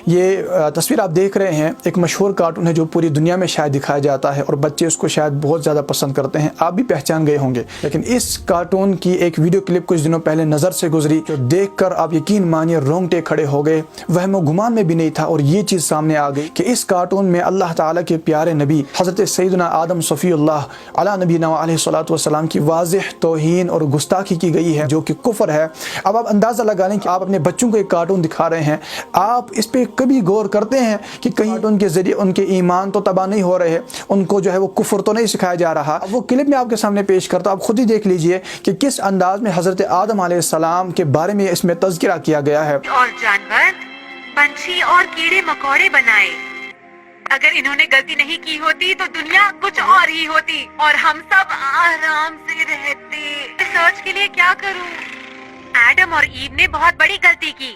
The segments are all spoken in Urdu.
یہ تصویر آپ دیکھ رہے ہیں ایک مشہور کارٹون ہے جو پوری دنیا میں شاید دکھایا جاتا ہے اور بچے اس کو شاید بہت زیادہ پسند کرتے ہیں، آپ بھی پہچان گئے ہوں گے۔ لیکن اس کارٹون کی ایک ویڈیو کلپ کچھ دنوں پہلے نظر سے گزری جو دیکھ کر آپ یقین مانیے رونگٹے کھڑے ہو گئے، وہم و گمان میں بھی نہیں تھا اور یہ چیز سامنے آ گئی کہ اس کارٹون میں اللہ تعالیٰ کے پیارے نبی حضرت سیدنا آدم صفی اللہ علیہ نبینا علیہ الصلوۃ والسلام کی واضح توہین اور گستاخی کی گئی ہے جو کہ کفر ہے۔ اب آپ اندازہ لگا لیں کہ آپ اپنے بچوں کو ایک کارٹون دکھا رہے ہیں، آپ اس پہ کبھی غور کرتے ہیں کہ کہیں کارٹون کے ذریعے ان کے ایمان تو تباہ نہیں ہو رہے، ان کو جو ہے وہ کفر تو نہیں سکھایا جا رہا؟ اب وہ کلپ میں آپ کے سامنے پیش کرتا ہوں، آپ خود ہی دیکھ لیجئے کہ کس انداز میں حضرت آدم علیہ السلام کے بارے میں اس میں تذکرہ کیا گیا ہے۔ اور جانور پنچھی اور کیڑے مکوڑے بنائے، اگر انہوں نے غلطی نہیں کی ہوتی تو دنیا کچھ اور ہی ہوتی اور ہم سب آرام سے رہتے۔ سوچ کے لیے کیا کروں؟ ایڈم اور ایو نے بہت بڑی غلطی کی،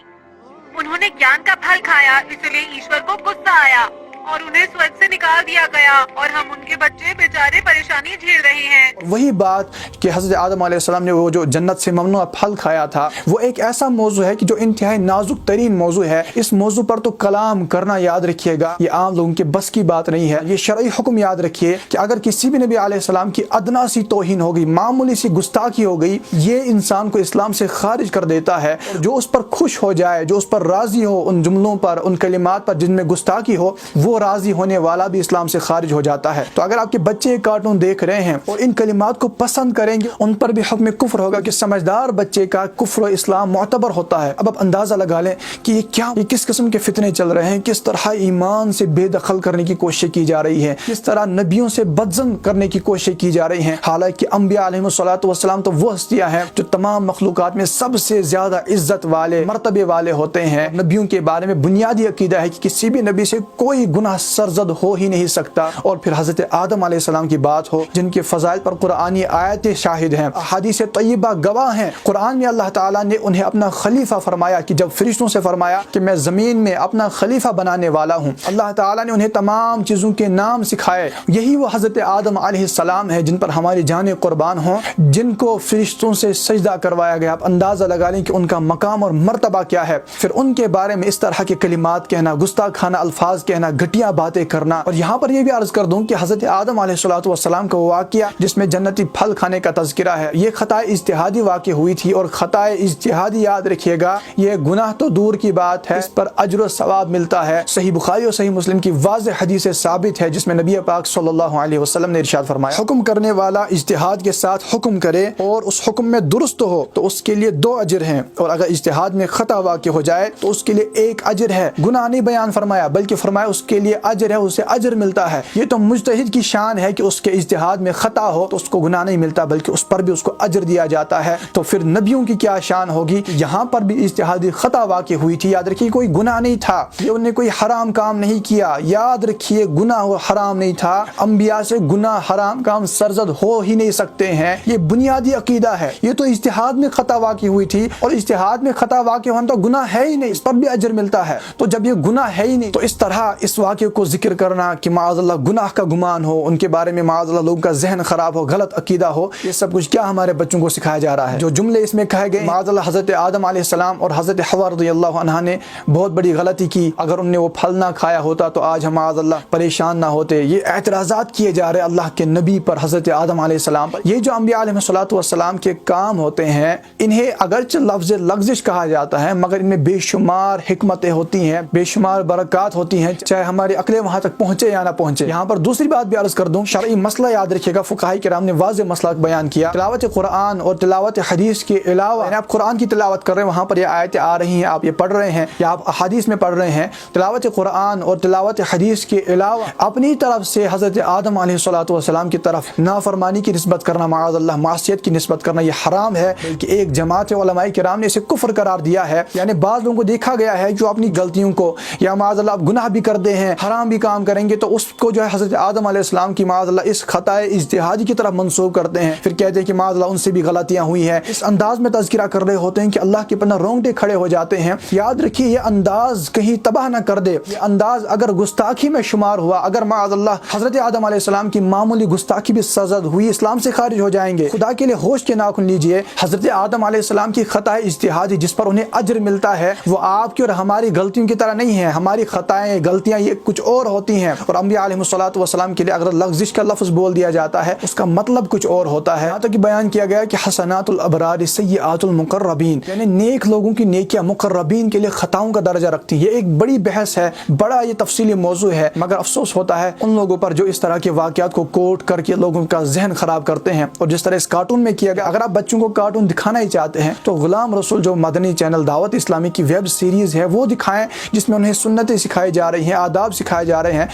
انہوں نے گیان کا پھل کھایا، اس لیے ایشور کو غصہ آیا اور انہیں سورگ سے نکال دیا گیا اور ہم ان کے بچے بیچارے پریشانی جھیل رہے ہیں۔ وہی بات کہ حضرت آدم علیہ السلام نے وہ جو جنت سے ممنوع پھل کھایا تھا، وہ ایک ایسا موضوع ہے کہ جو انتہائی نازک ترین موضوع ہے۔ اس موضوع پر تو کلام کرنا یاد رکھیے گا یہ عام لوگوں کے بس کی بات نہیں ہے۔ یہ شرعی حکم یاد رکھیے کہ اگر کسی بھی نبی علیہ السلام کی ادنا سی توہین ہو گئی، معمولی سی گستاخی ہو گئی، یہ انسان کو اسلام سے خارج کر دیتا ہے۔ اور جو اس پر خوش ہو جائے، جو اس پر راضی ہو ان جملوں پر، ان کلمات پر جن میں گستاخی ہو، وہ راضی ہونے والا بھی اسلام سے خارج ہو جاتا ہے۔ تو اگر آپ کے بچے کارٹون دیکھ رہے ہیں اور ان کلمات کو پسند کریں گے، ان پر بھی حکم کفر ہوگا کہ سمجھدار بچے کا کفر و اسلام معتبر ہوتا ہے۔ اب آپ اندازہ لگا لیں کہ یہ کس قسم کے فتنے چل رہے ہیں، کس طرح ایمان سے بے دخل کرنے کی کوشش کی جا رہی ہے، کس طرح نبیوں سے بدظن کرنے کی کوشش کی جا رہی ہے۔ حالانکہ انبیاء علیہ الصلوۃ والسلام تو وہ ہستیاں ہیں جو تمام مخلوقات میں سب سے زیادہ عزت والے، مرتبے والے ہوتے ہیں۔ نبیوں کے بارے میں بنیادی عقیدہ ہے کہ کسی بھی نبی سے کوئی گناہ سرزد ہو ہی نہیں سکتا۔ اور پھر حضرت آدم علیہ السلام کی بات ہو جن کے فضائل پر قرآنی آیتیں شاہد ہیں، احادیث طیبہ گواہ ہیں۔ قرآن میں اللہ تعالیٰ نے انہیں اپنا خلیفہ فرمایا کہ جب فرشتوں سے فرمایا کہ میں زمین میں اپنا خلیفہ بنانے والا ہوں، اللہ تعالیٰ نے انہیں تمام چیزوں کے نام سکھائے۔ یہی وہ حضرت آدم علیہ السلام ہے جن پر ہماری جانیں قربان ہوں، جن کو فرشتوں سے سجدہ کروایا گیا۔ آپ اندازہ لگا لیں کہ ان کا مقام اور مرتبہ کیا ہے۔ پھر ان کے بارے میں اس طرح کے کلمات کہنا، گستاخانہ الفاظ کہنا، گھٹیا باتیں کرنا۔ اور یہاں پر یہ بھی عرض کر دوں کہ حضرت آدم علیہ الصلوۃ والسلام کا واقعہ جس میں جنتی پھل کھانے کا تذکرہ ہے، یہ خطائے اجتہادی واقع ہوئی تھی، اور خطائے اجتہادی یاد رکھیے گا یہ گناہ تو دور کی بات ہے، اس پر اجر و ثواب ملتا ہے۔ صحیح بخاری اور صحیح مسلم کی واضح حدیث ثابت ہے جس میں نبی پاک صلی اللہ علیہ وسلم نے ارشاد فرمایا، حکم کرنے والا اجتہاد کے ساتھ حکم کرے اور اس حکم میں درست ہو تو اس کے لیے 2 اجر ہیں، اور اگر اجتہاد میں خطا واقع ہو جائے تو اس کے لیے 1 اجر ہے۔ گناہ نہیں بیان فرمایا بلکہ فرمایا اس کے لیے اجر ہے، اسے اجر ملتا ہے۔ یہ تو مجتہد کی شان ہے کہ اس کے اجتہاد میں خطا ہو تو اس کو گناہ نہیں ملتا بلکہ اس پر بھی اس کو اجر دیا جاتا ہے۔ تو پھر نبیوں کی کیا شان ہوگی کہ یہاں پر بھی اجتہادی خطا واقع ہوئی تھی، یاد رکھیے کوئی گناہ نہیں تھا، یہ انہیں کوئی حرام کام نہیں کیا، یاد رکھیے گناہ و حرام نہیں تھا۔ انبیاء سے گناہ حرام کام سرزد ہو ہی نہیں سکتے ہیں، یہ بنیادی عقیدہ ہے۔ یہ تو اجتہاد میں خطا واقع ہوئی تھی، اور اجتہاد میں خطا واقع ہونا تو گناہ ہے ہی نہیں، اس پر بھی اجر ملتا ہے۔ تو جب یہ گناہ ہے ہی نہیں تو اس طرح اس واقعے کو ذکر کرنا کہ معاذ اللہ گناہ کا گمان ہو، ان کے بارے میں معاذ اللہ لوگوں کا ذہن خراب ہو، غلط عقیدہ ہو، یہ سب کچھ کیا ہمارے بچوں کو سکھایا جا رہا ہے؟ جو جملے اس میں کہے گئے معاذ اللہ حضرت آدم علیہ السلام اور حضرت حوا رضی اللہ عنہا نے بہت بڑی غلطی کی، اگر انہوں نے وہ پھل نہ کھایا ہوتا تو آج ہم معاذ اللہ پریشان نہ ہوتے۔ یہ اعتراضات کیے جا رہے اللہ کے نبی پر، حضرت آدم علیہ السلام پر۔ یہ جو انبیاء علیہ الصلوۃ والسلام کے کام ہوتے ہیں انہیں اگرچہ لفظ لغزش کہا جاتا ہے مگر ان میں بے شمار حکمتیں ہوتی ہیں، بے شمار برکات ہوتی ہیں، چاہے ہماری عقلیں وہاں تک پہنچے یا نہ پہنچے۔ یہاں پر دوسری بات بھی عرض کر دوں، شرعی مسئلہ یاد رکھیے گا، فقہاء کرام نے واضح مسئلہ بیان کیا۔ تلاوت قرآن اور تلاوت حدیث کے علاوہ، یعنی آپ قرآن کی تلاوت کر رہے ہیں، وہاں پر یہ آیتیں آ رہی ہیں، آپ یہ پڑھ رہے ہیں یا آپ احادیث میں پڑھ رہے ہیں، تلاوت قرآن اور تلاوت حدیث کے علاوہ اپنی طرف سے حضرت آدم علیہ الصلوۃ والسلام کی طرف نافرمانی کی نسبت کرنا، معاذ اللہ معصیت کی نسبت کرنا، یہ حرام ہے، بلکہ ایک جماعت علماء کرام نے اسے کفر قرار دیا ہے۔ یعنی بعض لوگوں کو دیکھا گیا ہے جو اپنی غلطیوں کو یا معاذ اللہ آپ گناہ بھی کرتے ہیں ہیں, حرام بھی کام کریں گے, تو اس کو جو ہے حضرت آدم علیہ السلام کی معاذ اللہ اس خطائے اجتہادی کی طرف منسوب کرتے ہیں. پھر کہتے ہیں کہ معاذ اللہ ان سے بھی غلطیاں ہوئی ہیں. اس انداز میں تذکرہ کر رہے ہوتے ہیں کہ اللہ کے پناہ رونگٹے کھڑے ہو جاتے ہیں. یاد رکھیے یہ انداز کہیں تباہ نہ کر دے. یہ انداز اگر گستاخی میں شمار ہوا, اگر معاذ اللہ حضرت آدم علیہ السلام کی معمولی گستاخی بھی سرزد ہوئی, اسلام سے خارج ہو جائیں گے. خدا کے لیے ہوش کے ناخن لیجئے. حضرت آدم علیہ السلام کی خطائے اجتہادی جس پر انہیں اجر ملتا ہے وہ آپ کی اور ہماری غلطیوں کی طرح نہیں ہے. ہماری خطائیں غلطیاں یہ کچھ اور ہوتی ہیں, اور انبیاء علیہ الصلوۃ والسلام کے لیے اگر لغزش کا لفظ بول دیا جاتا ہے اس کا مطلب کچھ اور ہوتا ہے. یہاں تک کہ بیان کیا گیا کہ حسنات الابرار سیئات المقربین, یعنی نیک لوگوں کی نیکیاں مقربین کے لیے خطاؤں کا درجہ رکھتی ہیں. یہ ایک بڑی بحث ہے, بڑا یہ تفصیلی موضوع ہے, مگر افسوس ہوتا ہے ان لوگوں پر جو اس طرح کے واقعات کو کوٹ کر کے لوگوں کا ذہن خراب کرتے ہیں. اور جس طرح اس کارٹون میں کیا گیا, اگر آپ بچوں کو کارٹون دکھانا ہی چاہتے ہیں تو غلام رسول جو مدنی چینل دعوت اسلامی کی ویب سیریز ہے وہ دکھائیں, جس میں انہیں سنتیں سکھائی جا رہی ہیں, آداب سکھائے جا رہے ہیں.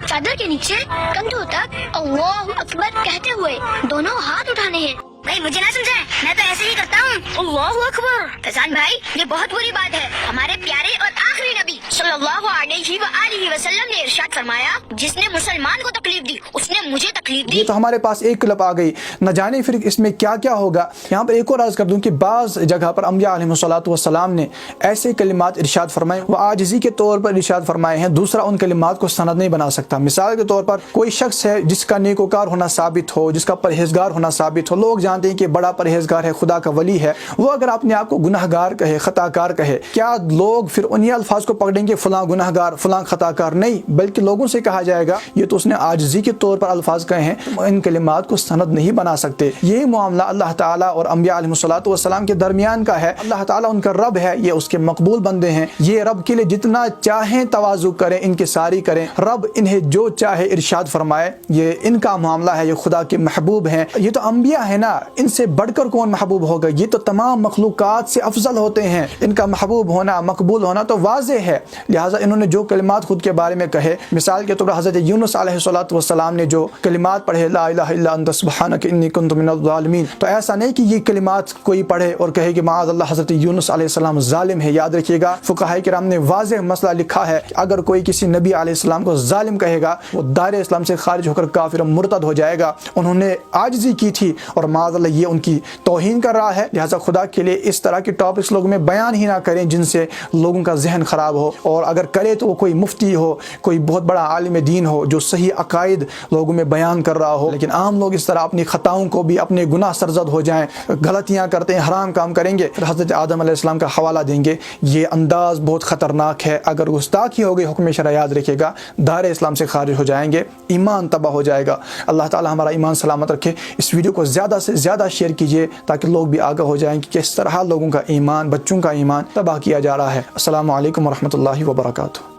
چادر کے نیچے کندھوں تک اللہ اکبر کہتے ہوئے دونوں ہاتھ اٹھانے ہیں. بھائی مجھے نہ سمجھائیں, میں تو ایسے ہی کرتا ہوں. اللہ اکبر. فیضان بھائی یہ بہت بری بات ہے. ہمارے پیارے اور آخری نبی صلی اللہ علیہ وآلہ وسلم نے ارشاد فرمایا, جس نے مسلمان کو تکلیف دی اس نے مجھے تکلیف دی. یہ تو ہمارے پاس ایک کلپ آ گئی, نہ جانے پھر اس میں کیا کیا ہوگا. یہاں پر ایک اور عرض کر دوں کہ بعض جگہ پر انبیاء علیہ الصلوۃ والسلام نے ایسے کلمات ارشاد فرمائے وہ عاجزی کے طور پر ارشاد فرمائے ہیں, دوسرا ان کلمات کو سند نہیں بنا سکتا. مثال کے طور پر کوئی شخص ہے جس کا نیکوکار ہونا ثابت ہو, جس کا پرہیزگار ہونا ثابت ہو, لوگ جانتے ہیں کہ بڑا پرہیزگار ہے, خدا کا ولی ہے, وہ اگر اپنے آپ کو گناہ گار کہے, خطا کار کہے, کیا لوگ پھر انہی الفاظ کو پکڑیں گے فلاں گناہ گار فلاں خطا کار؟ نہیں, بلکہ لوگوں سے کہا جائے گا یہ تو اس نے عاجزی کے طور پر الفاظ کہے ہیں, ان کلمات کو سند نہیں بنا سکتے. یہی معاملہ اللہ تعالیٰ اور انبیاء علیہ الصلوۃ والسلام کے درمیان کا ہے. اللہ تعالیٰ ان کا رب ہے, یہ اس کے مقبول بندے ہیں, یہ رب کے لیے جتنا چاہیں تواضع کریں, انکساری کریں, رب انہیں جو چاہے ارشاد فرمائے. یہ ان کا معاملہ ہے, یہ خدا کے محبوب ہیں. یہ تو انبیاء ہیں نا, ان سے بڑھ کر کون محبوب ہوگا؟ یہ تو تمام مخلوقات سے افضل ہوتے ہیں, ان کا محبوب ہونا مقبول ہونا تو واضح ہے. لہٰذا انہوں نے جو کلمات خود کے بارے میں کہے, مثال کے طور پر حضرت یونس علیہ الصلوۃ والسلام نے جو کلمات پڑھے, لا الہ الا انت سبحانک انی کنت من الظالمین, تو ایسا نہیں کہ یہ کلمات کوئی پڑھے اور کہے کہ معاذ اللہ حضرت یونس علیہ السلام ظالم ہے. یاد رکھیے گا فقہاء کرام نے واضح مسئلہ لکھا ہے کہ اگر کوئی کسی نبی علیہ السلام کو ظالم کہے گا وہ دائرہ اسلام سے خارج ہو کر کافر مرتد ہو جائے گا. انہوں نے عاجزی کی تھی اور معاذ اللہ یہ ان کی توہین کر رہا ہے. لہٰذا خدا کے لیے اس طرح کے ٹاپکس لوگوں میں بیان ہی نہ کریں جن سے لوگوں کا ذہن خراب ہو, اور اگر کرے تو وہ کوئی مفتی ہو, کوئی بہت بڑا عالم دین ہو جو صحیح عقائد لوگوں میں بیان کر رہا ہو. لیکن عام لوگ اس طرح اپنی خطاؤں کو بھی, اپنے گناہ سرزد ہو جائیں, غلطیاں کرتے ہیں, حرام کام کریں گے, حضرت آدم علیہ السلام کا حوالہ دیں گے. یہ انداز بہت خطرناک ہے. اگر گستاخی ہو گئی حکم شرع, یاد رکھیے گا دائرہ اسلام سے خارج ہو جائیں گے, ایمان تباہ ہو جائے گا. اللہ تعالی ہمارا ایمان سلامت رکھے. اس ویڈیو کو زیادہ سے زیادہ شیئر کیجیے تاکہ لوگ بھی آگاہ ہو جائیں کہ کس طرح لوگوں کا ایمان, بچوں کا ایمان تباہ کیا جا رہا ہے. السلام علیکم ورحمۃ اللہ وبرکاتہ.